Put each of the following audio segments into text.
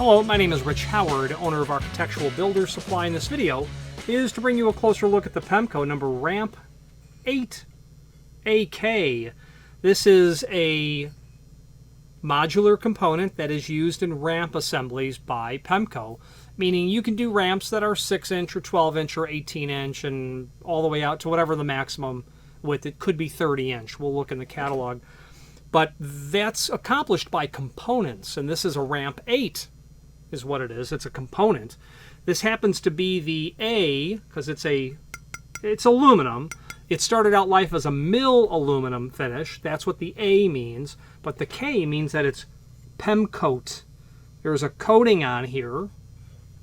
Hello, my name is Rich Howard, owner of Architectural Builder Supply, and this video is to bring you a closer look at the Pemko number RAMP8AK. This is a modular component that is used in ramp assemblies by Pemko, meaning you can do ramps that are 6-inch or 12-inch or 18-inch and all the way out to whatever the maximum width. It could be 30-inch. We'll look in the catalog. But that's accomplished by components, and this is a ramp 8 is what it is. It's a component. This happens to be the A, because it's aluminum. It started out life as a mill aluminum finish. That's what the A means. But the K means that it's Pemcoat. There's a coating on here,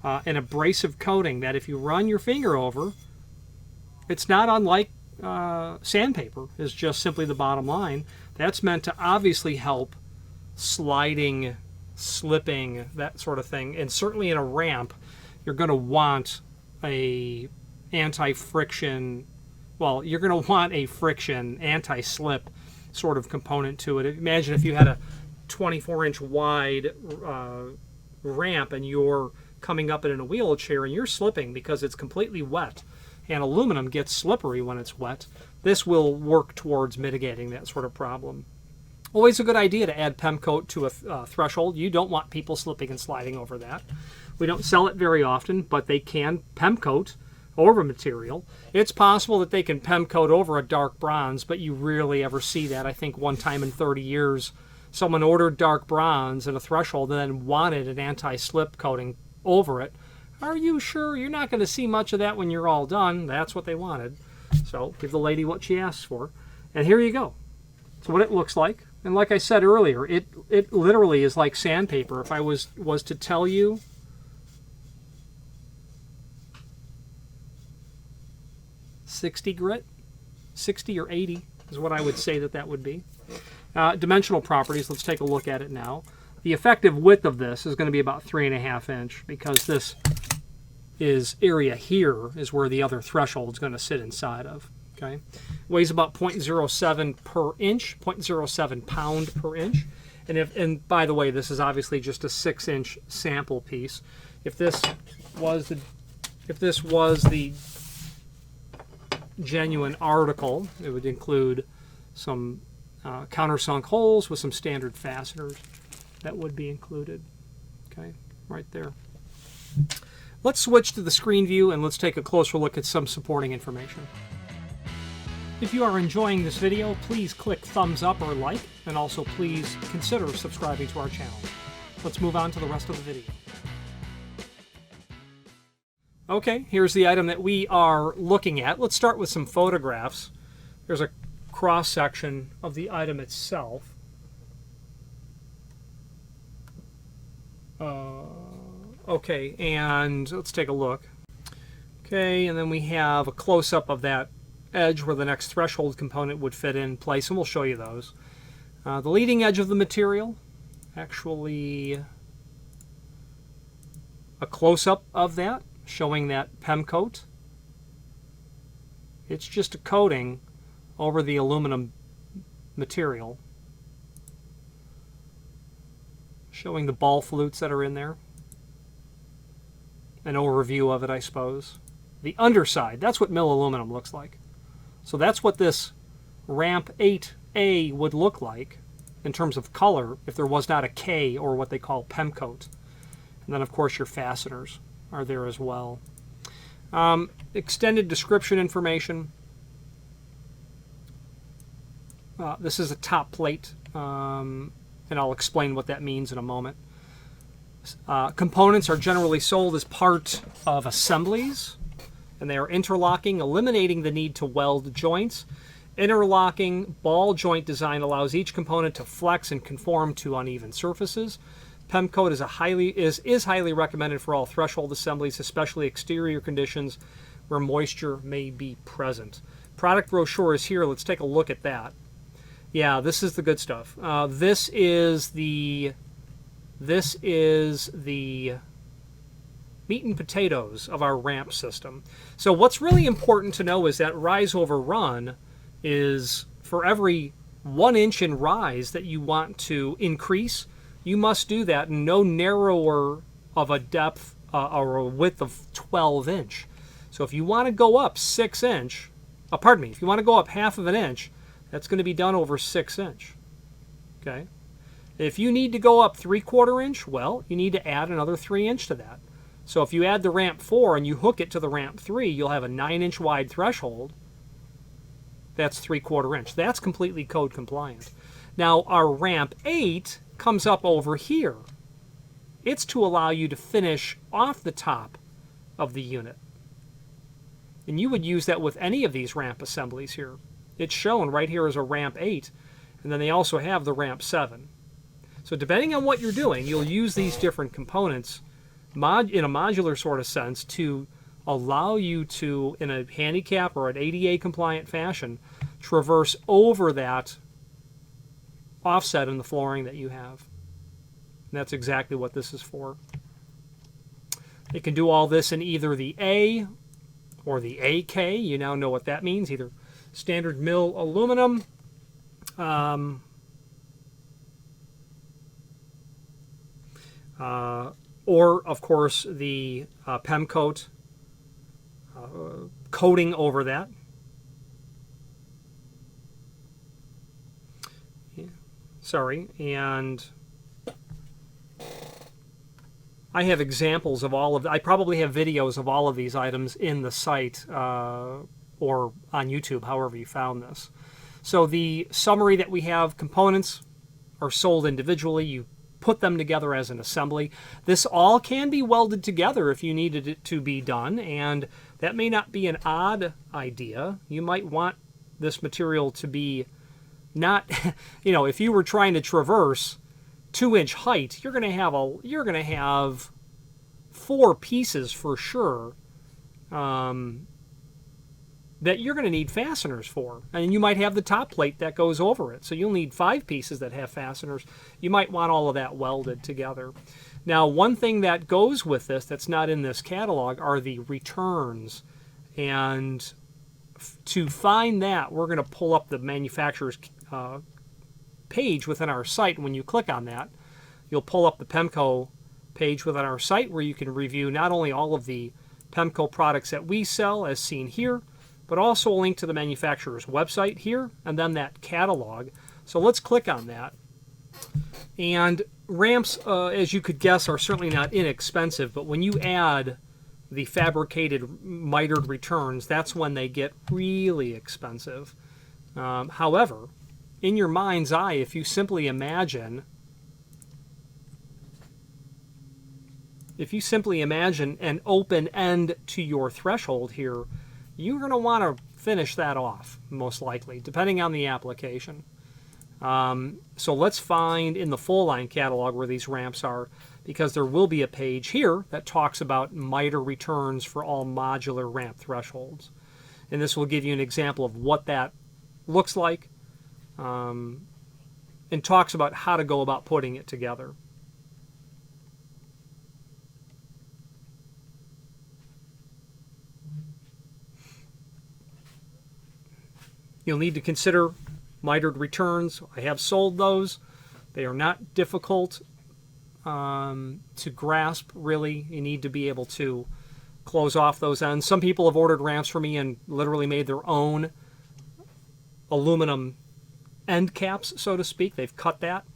an abrasive coating that if you run your finger over, it's not unlike sandpaper, is just simply the bottom line. That's meant to obviously help sliding, slipping, that sort of thing. And certainly in a ramp, you're going to want a anti-friction, well, you're going to want a friction, anti-slip sort of component to it. Imagine if you had a 24-inch wide ramp and you're coming up it in a wheelchair and you're slipping because it's completely wet, and aluminum gets slippery when it's wet. This will work towards mitigating that sort of problem. Always a good idea to add Pemcoat to a threshold. You don't want people slipping and sliding over that. We don't sell it very often, but they can Pemcoat over material. It's possible that they can Pemcoat over a dark bronze, but you rarely ever see that. I think one time in 30 years, someone ordered dark bronze at a threshold and then wanted an anti-slip coating over it. Are you sure? You're not going to see much of that when you're all done. That's what they wanted. So give the lady what she asked for. And here you go. That's what it looks like. And like I said earlier, it literally is like sandpaper. If I was to tell you, .60 grit, 60 or 80 is what I would say that would be. Dimensional properties, let's take a look at it now. The effective width of this is going to be about 3.5 inch because this area here is where the other threshold is going to sit inside of. Okay, weighs about 0.07 per inch, 0.07 pound per inch. And by the way, this is obviously just a 6-inch sample piece. If this was the genuine article, it would include some countersunk holes with some standard fasteners that would be included. Okay, right there. Let's switch to the screen view and let's take a closer look at some supporting information. If you are enjoying this video, please click thumbs up or like, and also please consider subscribing to our channel. Let's move on to the rest of the video. Okay, here's the item that we are looking at. Let's start with some photographs. There's a cross-section of the item itself. Okay, and let's take a look. Okay, and then we have a close-up of that edge where the next threshold component would fit in place, and we'll show you those. The leading edge of the material, actually a close-up of that, showing that Pemcoat. It's just a coating over the aluminum material, showing the ball flutes that are in there. An overview of it, I suppose. The underside, that's what mill aluminum looks like. So that's what this RAMP8A would look like in terms of color if there was not a K, or what they call Pemcoat. And then of course your fasteners are there as well. Extended description information. This is a top plate, and I'll explain what that means in a moment. Components are generally sold as part of assemblies, and they are interlocking, eliminating the need to weld joints. Interlocking ball joint design allows each component to flex and conform to uneven surfaces. Pemcoat is highly recommended for all threshold assemblies, especially exterior conditions where moisture may be present. Product brochure is here. Let's take a look at that. Yeah, this is the good stuff. This is the meat and potatoes of our ramp system. So what's really important to know is that rise over run is for every 1 inch in rise that you want to increase, you must do that no narrower of a depth or a width of 12 inch. So if you want to go up 6 inch, pardon me, if you want to go up half of an inch, that's going to be done over 6 inch. Okay. If you need to go up 3/4 inch, well, you need to add another 3 inch to that. So if you add the ramp 4 and you hook it to the ramp 3, you'll have a 9 inch wide threshold. That's 3/4 inch. That's completely code compliant. Now our ramp 8 comes up over here. It's to allow you to finish off the top of the unit. And you would use that with any of these ramp assemblies here. It's shown right here as a ramp 8, and then they also have the ramp 7. So depending on what you're doing, you'll use these different components in a modular sort of sense to allow you to, in a handicap or an ADA compliant fashion, traverse over that offset in the flooring that you have. And that's exactly what this is for. It can do all this in either the A or the AK. You now know what that means, either standard mill aluminum, or of course the Pemko coating over that. Yeah. Sorry, and I have examples of all of. I probably have videos of all of these items in the site or on YouTube, however you found this. So the summary that we have: components are sold individually. You put them together as an assembly. This all can be welded together if you needed it to be done, and that may not be an odd idea. You might want this material to be not, you know, if you were trying to traverse 2-inch height, you're going to have 4 pieces for sure that you're going to need fasteners for. And you might have the top plate that goes over it. So you'll need 5 pieces that have fasteners. You might want all of that welded together. Now, one thing that goes with this that's not in this catalog are the returns. And to find that, we're going to pull up the manufacturer's page within our site. And when you click on that, you'll pull up the Pemko page within our site where you can review not only all of the Pemko products that we sell as seen here, but also a link to the manufacturer's website here, and then that catalog. So let's click on that. And ramps, as you could guess, are certainly not inexpensive, but when you add the fabricated mitered returns, that's when they get really expensive. However, in your mind's eye, if you simply imagine an open end to your threshold here, you're going to want to finish that off, most likely, depending on the application. So let's find in the full line catalog where these ramps are, because there will be a page here that talks about miter returns for all modular ramp thresholds. And this will give you an example of what that looks like, and talks about how to go about putting it together. You'll need to consider mitered returns. I have sold those. They are not difficult to grasp, really. You need to be able to close off those ends. Some people have ordered ramps for me and literally made their own aluminum end caps, so to speak. They've cut that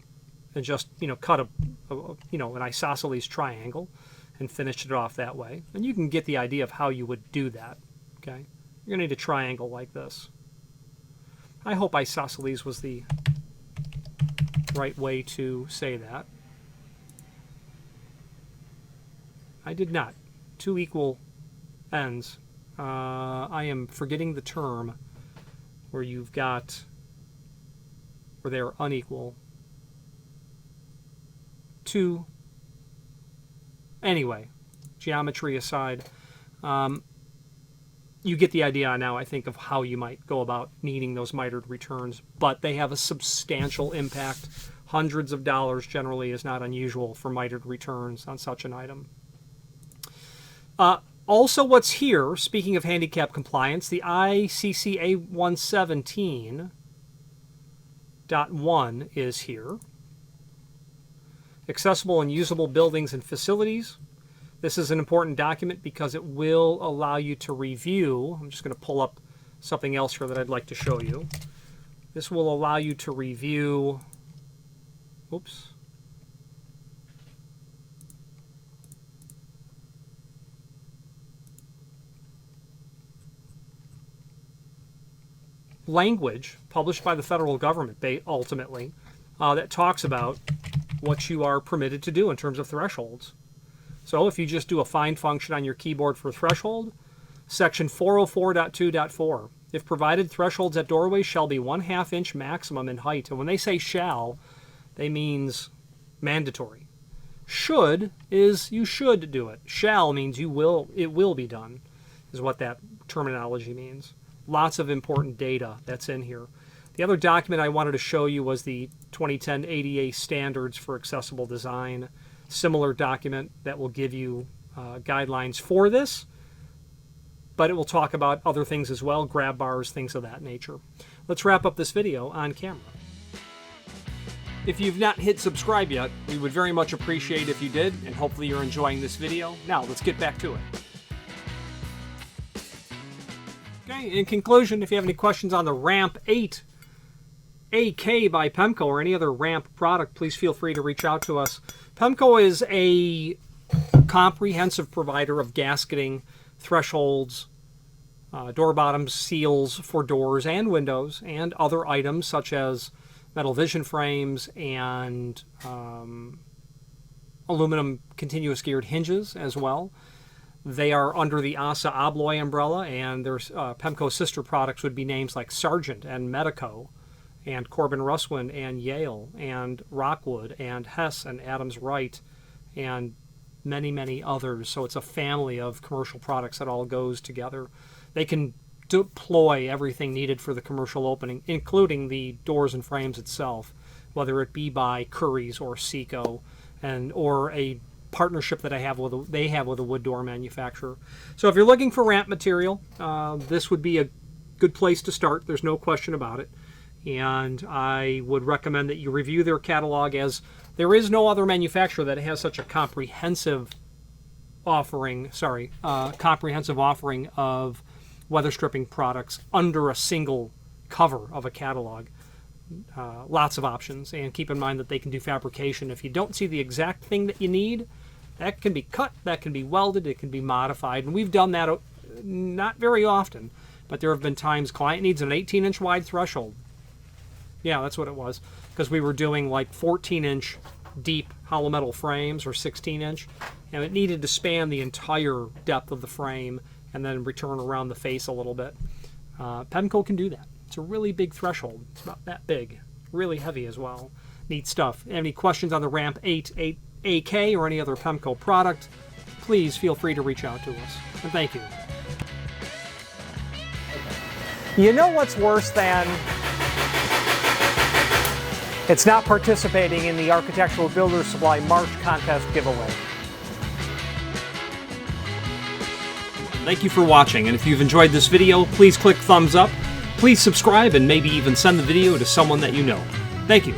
and just, cut an isosceles triangle and finished it off that way. And you can get the idea of how you would do that. Okay, you're going to need a triangle like this. I hope isosceles was the right way to say that. I did not. 2 equal ends. I am forgetting the term where you've got, where they're unequal. 2. Anyway, geometry aside, you get the idea now, I think, of how you might go about needing those mitered returns, but they have a substantial impact. Hundreds of dollars generally is not unusual for mitered returns on such an item. Also, what's here, speaking of handicap compliance, the ICCA 117.1 is here. Accessible and usable buildings and facilities. This is an important document because it will allow you to review. I'm just going to pull up something else here that I'd like to show you. This will allow you to review, oops, language published by the federal government, ultimately, that talks about what you are permitted to do in terms of thresholds. So if you just do a find function on your keyboard for threshold, section 404.2.4, if provided, thresholds at doorways shall be 1/2 inch maximum in height. And when they say shall, they means mandatory. Should is you should do it. Shall means it will be done, is what that terminology means. Lots of important data that's in here. The other document I wanted to show you was the 2010 ADA Standards for Accessible Design. Similar document that will give you guidelines for this, but it will talk about other things as well, grab bars, things of that nature. Let's wrap up this video on camera. If you've not hit subscribe yet, we would very much appreciate if you did, and hopefully you're enjoying this video. Now, let's get back to it. Okay, in conclusion, if you have any questions on the RAMP8AK by Pemko or any other ramp product, please feel free to reach out to us. Pemko is a comprehensive provider of gasketing, thresholds, door bottoms, seals for doors and windows, and other items such as metal vision frames and aluminum continuous geared hinges as well. They are under the ASA Abloy umbrella, and their Pemko sister products would be names like Sargent and Medico and Corbin Russwin and Yale and Rockwood and Hess and Adams Wright and many, many others. So it's a family of commercial products that all goes together. They can deploy everything needed for the commercial opening, including the doors and frames itself, whether it be by Curry's or Seco or a partnership that they have with a wood door manufacturer. So if you're looking for ramp material, this would be a good place to start. There's no question about it. And I would recommend that you review their catalog, as there is no other manufacturer that has such a comprehensive offering of weather stripping products under a single cover of a catalog. Lots of options, and keep in mind that they can do fabrication. If you don't see the exact thing that you need, that can be cut, that can be welded, it can be modified, and we've done that not very often, but there have been times client needs an 18-inch wide threshold. Yeah, that's what it was, because we were doing like 14-inch deep hollow metal frames or 16-inch, and it needed to span the entire depth of the frame and then return around the face a little bit. Pemko can do that. It's a really big threshold. It's about that big. Really heavy as well. Neat stuff. Any questions on the RAMP8AK or any other Pemko product, please feel free to reach out to us. And thank you. You know what's worse than... It's not participating in the Architectural Builders Supply March Contest giveaway. Thank you for watching, and if you've enjoyed this video, please click thumbs up, please subscribe, and maybe even send the video to someone that you know. Thank you.